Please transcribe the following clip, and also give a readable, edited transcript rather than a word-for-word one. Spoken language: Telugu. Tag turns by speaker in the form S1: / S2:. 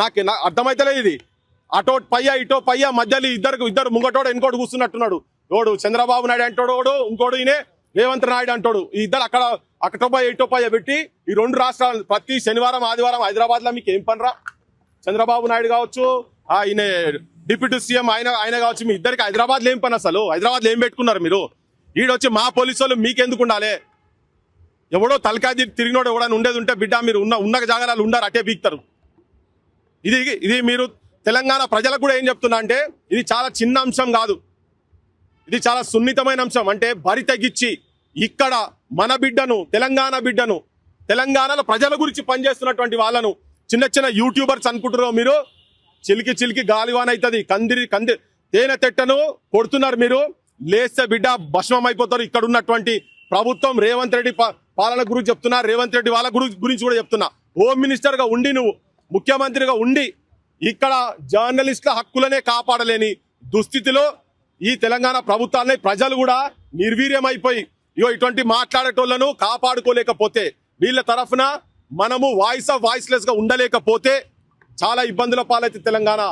S1: నాకు అర్థమైతలేదు ఇది. అటో పయ్య ఇటో పయ్య మధ్యలో ఇద్దరు ముంగటోడు ఇంకోటి కూర్చున్నట్టున్నాడు. ఓడు చంద్రబాబు నాయుడు అంటాడు, ఇంకోడు ఈయనే రేవంత్ నాయుడు అంటాడు. ఈ ఇద్దరు అక్కటో పయ్య ఇటో పయ్య పెట్టి ఈ రెండు రాష్ట్రాలు ప్రతి శనివారం ఆదివారం హైదరాబాద్ లో మీకు ఏం పనిరా? చంద్రబాబు నాయుడు కావచ్చు, ఈయన డిప్యూటీ సీఎం ఆయన కావచ్చు, మీ ఇద్దరికి హైదరాబాద్ లో ఏం పని? అసలు హైదరాబాద్ లో ఏం పెట్టుకున్నారు మీరు? ఈడొచ్చి మా పోలీసు వాళ్ళు మీకెందుకు ఉండాలి? ఎవడో తలకాయ తిరిగినోడు ఎవడని ఉండేది ఉంటే బిడ్డ మీరు ఉన్న జాగాలు ఉండారు, అటే బీక్తారు. ఇది మీరు తెలంగాణ ప్రజలకు కూడా ఏం చెప్తున్నా అంటే ఇది చాలా చిన్న అంశం కాదు, ఇది చాలా సున్నితమైన అంశం. అంటే బరి తగ్గించి ఇక్కడ మన బిడ్డను, తెలంగాణ బిడ్డను, తెలంగాణలో ప్రజల గురించి పనిచేస్తున్నటువంటి వాళ్ళను చిన్న చిన్న యూట్యూబర్స్ అనుకుంటున్నారు మీరు. చిలికి గాలివాన్ అవుతుంది, కందిరి తేనె తెట్టను కొడుతున్నారు మీరు. లేస్తే బిడ్డ భస్మం అయిపోతారు. ఇక్కడ ఉన్నటువంటి ప్రభుత్వం రేవంత్ రెడ్డి పాలన గురించి చెప్తున్నా, రేవంత్ రెడ్డి వాళ్ళ గురించి కూడా చెప్తున్నా. హోమ్ మినిస్టర్ గా ఉండి, నువ్వు ముఖ్యమంత్రిగా ఉండి ఇక్కడ జర్నలిస్టుల హక్కులనే కాపాడలేని దుస్థితిలో ఈ తెలంగాణ ప్రభుత్వాన్ని ప్రజలు కూడా నిర్వీర్యమైపోయి ఇటువంటి మాట్లాడేటోళ్లను కాపాడుకోలేకపోతే, వీళ్ళ తరఫున మనము వాయిస్ ఆఫ్ వాయిస్లెస్ గా ఉండలేకపోతే చాలా ఇబ్బందుల పాలైతే తెలంగాణ.